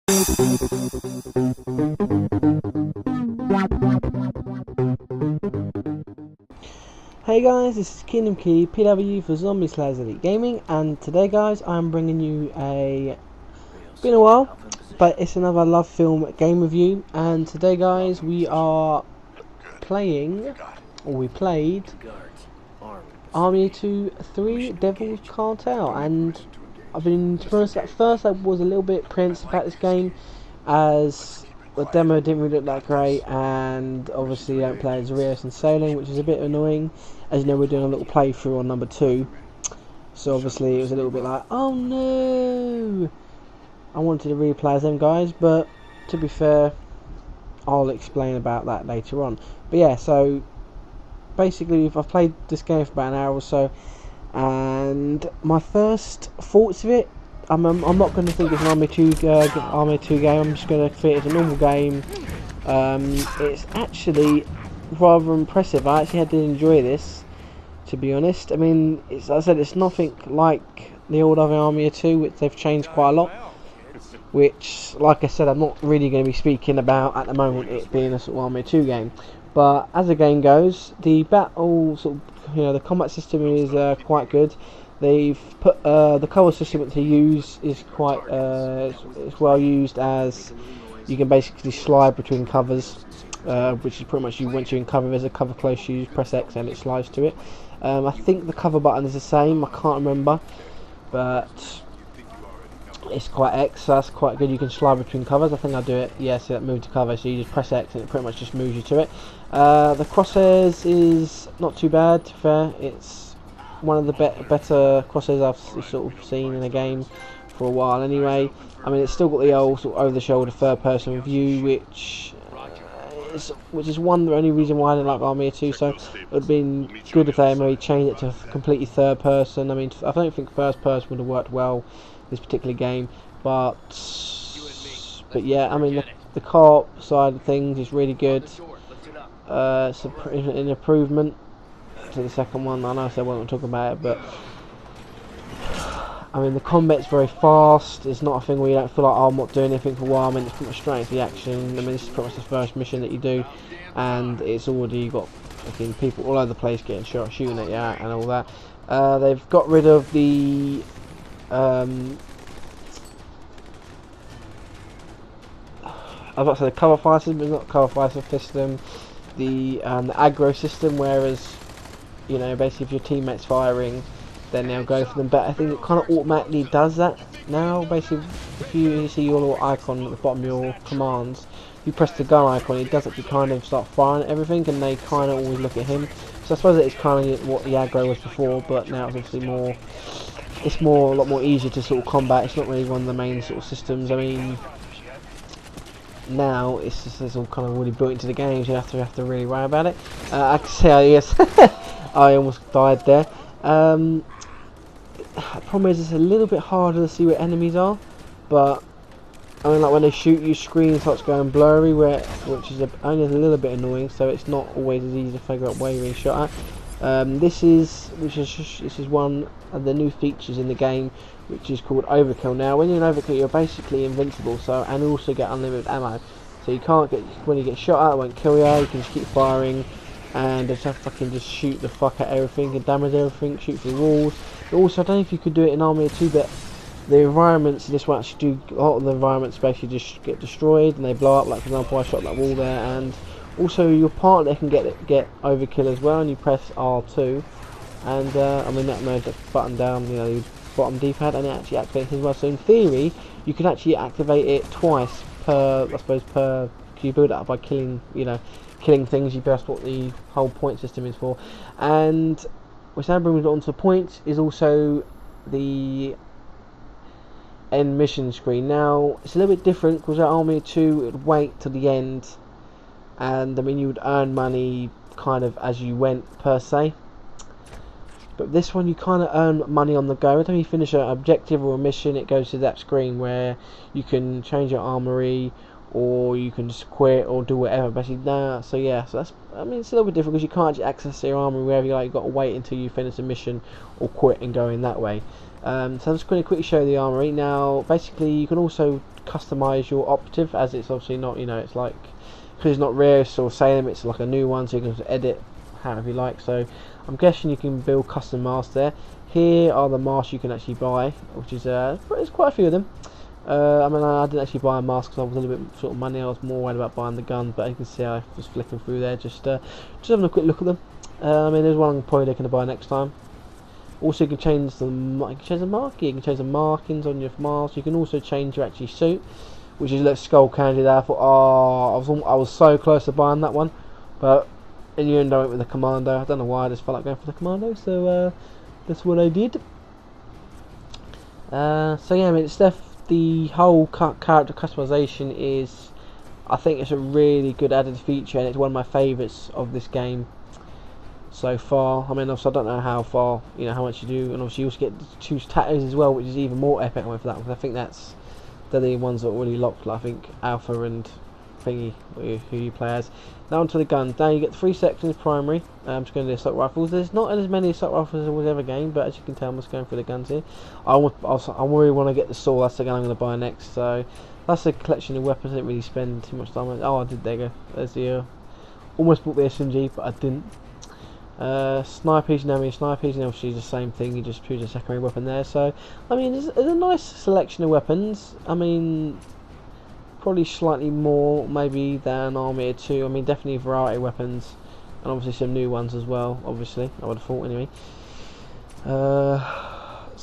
Hey guys, this is Kingdom Key, PW for ZSEGaming, and today guys I'm bringing you been a while, but it's another Love Film game review. And today guys we played Army 2 3 Devil's Cartel, and I've been, to be honest, at first I was a little bit apprehensive about this game as the demo didn't really look that great, and obviously you don't play as Rios and Sailing, which is a bit annoying. As you know, we're doing a little playthrough on number 2, so obviously it was a little bit like, oh no, I wanted to replay as them guys, but to be fair, I'll explain about that later on. But yeah, so basically I've played this game for about an hour or so, and my first thoughts of it, I'm not going to think it's an Army 2 game. I'm just going to think it's a normal game. It's actually rather impressive. I actually had to enjoy this, to be honest. I mean, as I said, it's nothing like the old other Army 2, which they've changed quite a lot. Which, like I said, I'm not really going to be speaking about at the moment, it being a sort of Army 2 game. But as the game goes, the battle the combat system is quite good. They've put the cover system that they use is quite it's well used, as you can basically slide between covers, which is pretty much once you're in cover, there's a cover close, you press X and it slides to it. I think the cover button is the same, I can't remember, but it's quite X, so that's quite good. You can slide between covers. I think I'll do it. Yeah, see that move to cover, so you just press X and it pretty much just moves you to it. The crosshairs is not too bad, to be fair. It's one of the better crosshairs I've sort of seen in a game for a while anyway. I mean, it's still got the old sort of over-the-shoulder third-person view, which is the only reason why I didn't like Army 2. So it would have been good if they maybe changed it to completely third-person. I mean, I don't think first-person would have worked well this particular game, but yeah, I mean the co-op side of things is really good. It's an improvement to the second one. I know I said I wasn't talking about it, but I mean the combat's very fast. It's not a thing where you don't feel like, oh, I'm not doing anything for a while. I mean, it's pretty much straight into the action. I mean, this is pretty much the first mission that you do, and it's already got fucking people all over the place getting shot, shooting at you and all that. They've got rid of the I was about to say the cover fire system, but not cover fire system. The aggro system, whereas basically if your teammate's firing, then they'll go for them. But I think it kind of automatically does that now. Basically, if you see your little icon at the bottom of your commands, you press the gun icon, it does actually kind of start firing at everything, and they kind of always look at him. So I suppose it's kind of what the aggro was before, but now it's obviously more. It's a lot more easier to sort of combat. It's not really one of the main sort of systems. I mean, now it's all kind of really built into the games. You have to really worry about it. I can say yes, I almost died there. The problem is it's a little bit harder to see where enemies are, but I mean, like when they shoot, your screen starts going blurry, which is only a little bit annoying. So it's not always as easy to figure out where you're being shot at. This is one of the new features in the game, which is called overkill. Now, when you're in overkill, you're basically invincible, and you also get unlimited ammo. So you can't when you get shot at, it won't kill you. You can just keep firing, and just have to fucking just shoot the fuck at everything and damage everything, shoot through walls. But also, I don't know if you could do it in Army 2, but the environments in this one actually do. A lot of the environments basically just get destroyed and they blow up. Like for example, I shot that wall there, and also your partner can get overkill as well, and you press R2, and I mean that moves the button down, the bottom D-pad, and it actually activates as well. So in theory, you can actually activate it twice per, I suppose, per. You build it up by killing things. That's what the whole point system is for. And which now brings on to the point is also the end mission screen. Now it's a little bit different because at Army 2 it would wait till the end, and I mean you would earn money kind of as you went per se, but this one you kind of earn money on the go. Every time you finish an objective or a mission, it goes to that screen where you can change your armory, or you can just quit or do whatever basically. So yeah, so that's, I mean, it's a little bit different because you can't actually access your armory wherever you like. You've got to wait until you finish a mission or quit and go in that way. So I'm just going to quickly show you the armory. Now, basically, you can also customise your operative, as it's obviously not, you know, it's like, because it's not rare, so Salem, it's like a new one, so you can edit however you like. So I'm guessing you can build custom masks there. Here are the masks you can actually buy, which is there's quite a few of them. I mean, I didn't actually buy a mask because I was a little bit sort of money. I was more worried about buying the gun, but you can see I was flicking through there, just having a quick look at them. I mean, there's one I'm probably looking to buy next time. Also, you can change the marking. You can change the markings on your mask. You can also change your actual suit, which is a little skull candy there. I thought, oh, I was so close to buying that one, but in the end I went with the commando. I don't know why, I just felt like going for the commando, so that's what I did. So yeah, I mean, the whole character customization is, I think it's a really good added feature, and it's one of my favourites of this game so far. I mean, obviously I don't know how far, you know, how much you do, and obviously you also get to choose tattoos as well, which is even more epic. I went for that because I think they're the ones that are already locked, like I think Alpha and Thingy, who you play as. Now onto the guns. Now you get 3 sections primary. I'm just going to do assault rifles. There's not as many assault rifles as there was ever game, but as you can tell, I'm just going through the guns here. I really want to get the saw. That's the gun I'm going to buy next. So that's a collection of weapons. I didn't really spend too much time on it. Oh, I did. There you go. There's the almost bought the SMG, but I didn't. Snipers, you know, snipers, and obviously the same thing. You just choose a secondary weapon there. So I mean, there's a nice selection of weapons. I mean, probably slightly more maybe than Army 2. I mean, definitely a variety of weapons, and obviously some new ones as well. Obviously, I would have thought anyway.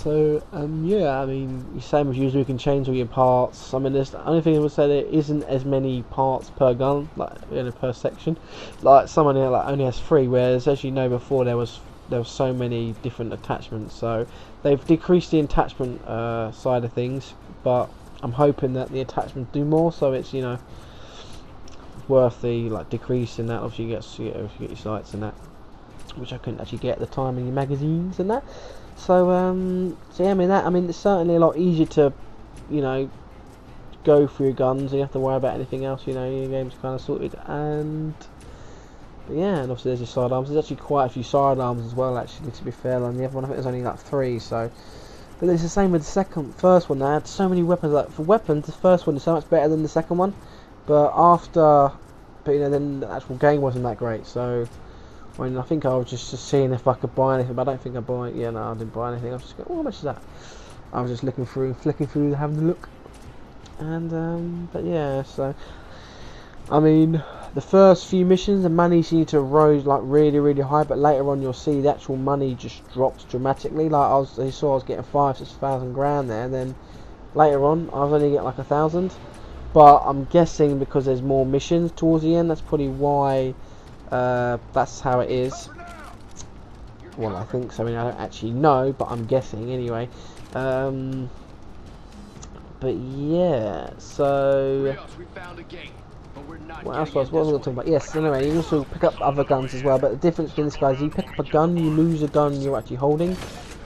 Yeah, I mean, same as usual. You can change all your parts. I mean, there's the only thing I would say, there isn't as many parts per gun, like per section. Like someone here like only has 3, whereas as you know before there was so many different attachments. So they've decreased the attachment side of things, but I'm hoping that the attachments do more, so it's, you know, worth the decrease in that. Obviously you get your sights and that, which I couldn't actually get at the time in your magazines and that. So yeah, I mean it's certainly a lot easier to, you know, go through your guns. You don't have to worry about anything else. You know, your game's kind of sorted. But yeah, and obviously there's your sidearms. There's actually quite a few sidearms as well, actually, to be fair. On the other one, I think there's only like 3. So, but it's the same with the first one. They had so many weapons. Like for weapons, the first one is so much better than the second one. But you know, then the actual game wasn't that great. So, I mean, I think I was just seeing if I could buy anything, but I don't think I bought. Yeah, no, I didn't buy anything. I was just going, oh, how much is that? I was just flicking through, having a look. And but yeah, so I mean, the first few missions, the money seemed to rise like really high, but later on you'll see the actual money just drops dramatically. Like I was getting 5,000-6,000 grand there, and then later on I was only getting like 1,000. But I'm guessing because there's more missions towards the end, that's probably why. That's how it is. Well, I think so. I mean, I don't actually know, but I'm guessing anyway. But yeah, so what else was I talking about? Yes, anyway, you also pick up other guns as well, but the difference between this guy is you pick up a gun, you lose a gun you're actually holding,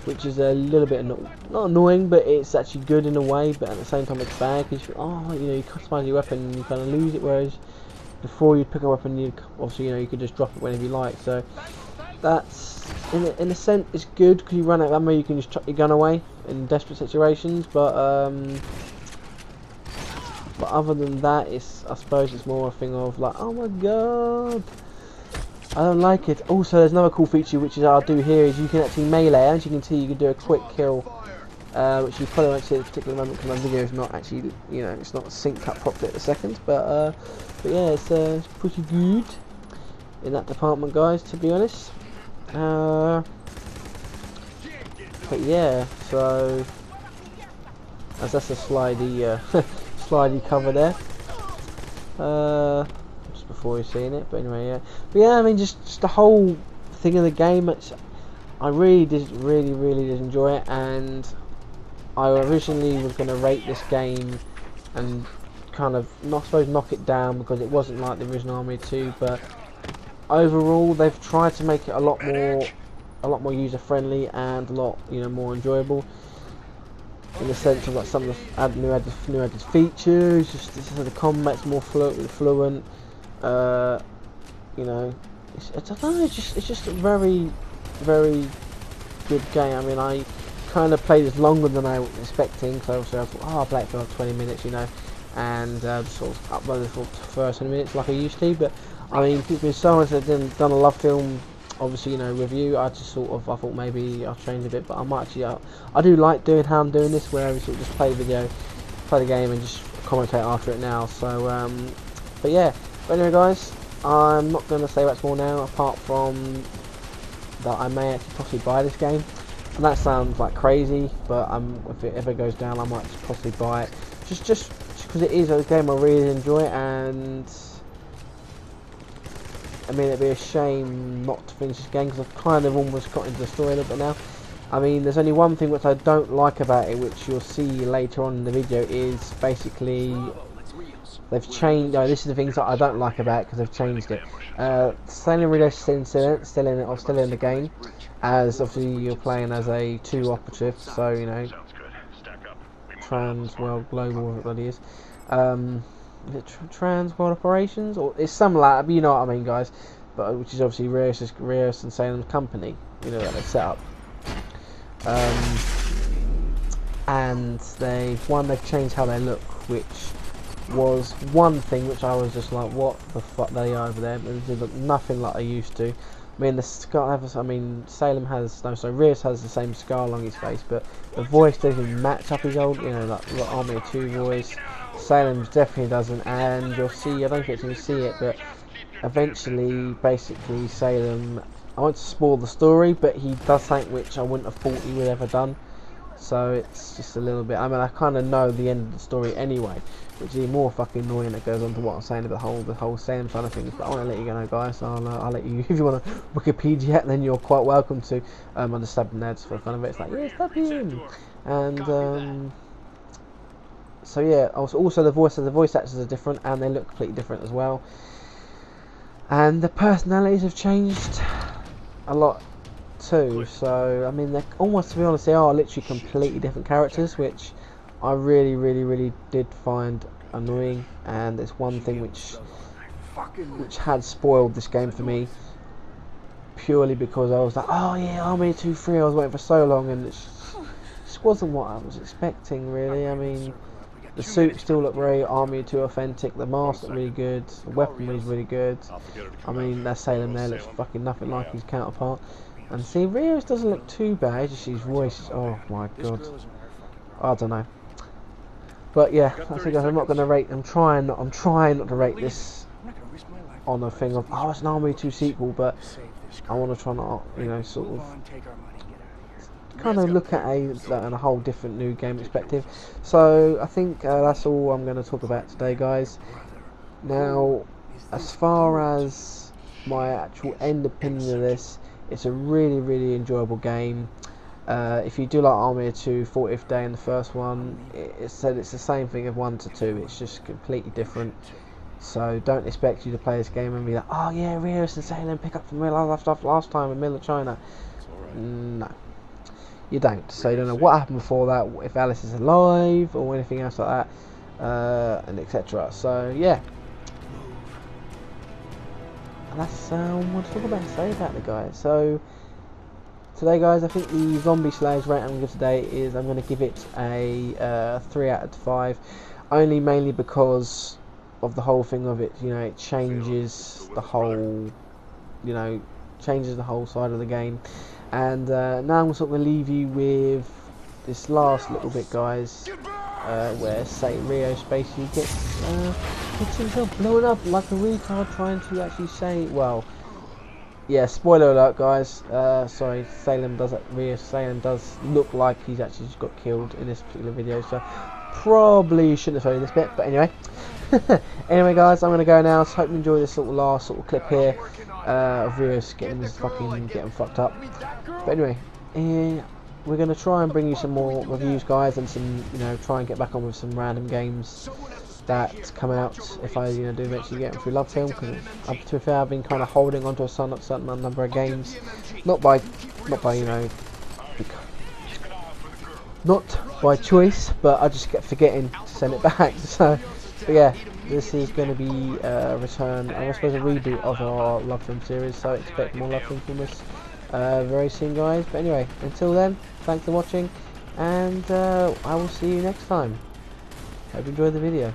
which is a little bit not annoying, but it's actually good in a way, but at the same time it's bad because you know, you customize your weapon and you kind of lose it, whereas before you pick a weapon, you obviously, you know, you could just drop it whenever you like. So that's in a sense it's good because you run out of ammo, you can just chuck your gun away in desperate situations. But other than that, I suppose it's more a thing of like, oh my god, I don't like it. Also, there's another cool feature which is I'll do here is you can actually melee. As you can see, you can do a quick kill, which you probably won't see at this particular moment because my video is not actually, you know, it's not synced up properly at the second. But yeah, it's pretty good in that department, guys, to be honest. But yeah, so as that's a slidey slidey cover there. Just before you've seen it, but anyway, yeah. But yeah, I mean, just the whole thing of the game. I really did enjoy it, and I originally was going to rate this game and kind of knock it down because it wasn't like the original Army 2, but overall they've tried to make it a lot more user friendly and a lot, you know, more enjoyable in the sense of like some of the new added features. Just the combat's more fluent. You know, I don't know. It's just a very good game. I mean, I kind of played this longer than I was expecting, so obviously I thought, oh, I'll play it for like 20 minutes, you know, and sort of upload it for the first 20 minutes like I used to. But I mean, people been so honest, they've done a love film, obviously, you know, review. I just sort of, I thought maybe I'll change a bit, but I might actually, I do like doing how I'm doing this, where I sort of just play the game and just commentate after it now. So, but yeah. But anyway, guys, I'm not going to say much more now, apart from that I may actually possibly buy this game. And that sounds like crazy, but if it ever goes down, I might possibly buy it. Just because it is a game I really enjoy, and I mean, it'd be a shame not to finish this game, because I've kind of almost got into the story a little bit now. I mean, there's only one thing which I don't like about it, which you'll see later on in the video, is basically they've changed. This is the things that I don't like about it, because they've changed it. Salem Relay is still in the game, as obviously you're playing as a 2 operative, so you know, trans world global, whatever it is. Is it trans world operations, or it's some like that, but you know what I mean, guys. But which is obviously Rios and Salem's company, you know, that they set up. And they've changed how they look, which was one thing which I was just like, what the fuck they are over there. They look nothing like they used to. I mean, Rios has the same scar along his face, but the voice doesn't match up his old, you know, like the Army 2 voice. Salem's definitely doesn't, and you'll see, I don't get to see it, but eventually, basically, Salem, I won't spoil the story, but he does something which I wouldn't have thought he would ever done. So it's just a little bit, I mean, I kind of know the end of the story anyway, which is more fucking annoying. That goes on to what I'm saying about the whole Salem side of things. But I want to let you know, guys. I'll let you, if you want to Wikipedia, then you're quite welcome to. I just stabbed Neds for the fun of it. It's like, yeah, stab him. And so yeah, also the voice actors are different, and they look completely different as well. And the personalities have changed a lot too. So I mean, they're almost, to be honest, they are literally completely different characters, which I really did find annoying. And it's one thing which had spoiled this game for me, purely because I was like, oh yeah, Army 2-3, I was waiting for so long, and it just wasn't what I was expecting, really. I mean, the suit still looked very Army 2 authentic, the mask looked really good, the weaponry is really good. I mean, that Salem there looks fucking nothing like his counterpart. And see, Rios doesn't look too bad, just his voice, oh my god. I don't know. But yeah, I think I'm not going to rate, I'm trying not to rate this on a thing of, oh, it's an Army 2 sequel, but I want to try not, you know, sort of kind of look at a whole different new game perspective. So I think that's all I'm going to talk about today, guys. Now, as far as my actual end opinion of this, it's a really enjoyable game. If you do like Army 2, 40th Day and the first one, it said it's the same thing of 1 to 2, it's just completely different. So don't expect you to play this game and be like, oh yeah, Rios and Salem pick up from real life stuff last time in the middle of China. No, you don't. So you don't know what happened before that, if Alice is alive or anything else like that, and etc. So yeah, and that's what I talk about today about the guys. So today, guys, I think the Zombie Slayers rate I'm going to give today is, I'm going to give it a 3 out of 5, only mainly because of the whole thing of it. You know, it changes the whole, side of the game. And now I'm sort of going to leave you with this last little bit, guys, where Rios basically gets himself blown up like a retard trying to actually say, well, yeah, spoiler alert, guys. Sorry, Salem does look like he's actually just got killed in this particular video, so probably shouldn't have shown this bit, but anyway. Anyway, guys, I'm gonna go now. So hope you enjoy this last clip here of Rios getting fucked up. But anyway, we're gonna try and bring you some more reviews, guys, and some, try and get back on with some random games that come out if I do eventually get them through Love Film, because up to fair, I've been kind of holding on to a certain number of games, not by choice, but I just kept forgetting to send it back. So, but yeah, this is going to be a return, I suppose a reboot of our Love Film series, so expect more Love Film from us very soon, guys. But anyway, until then, thanks for watching. and I will see you next time. Hope you enjoyed the video.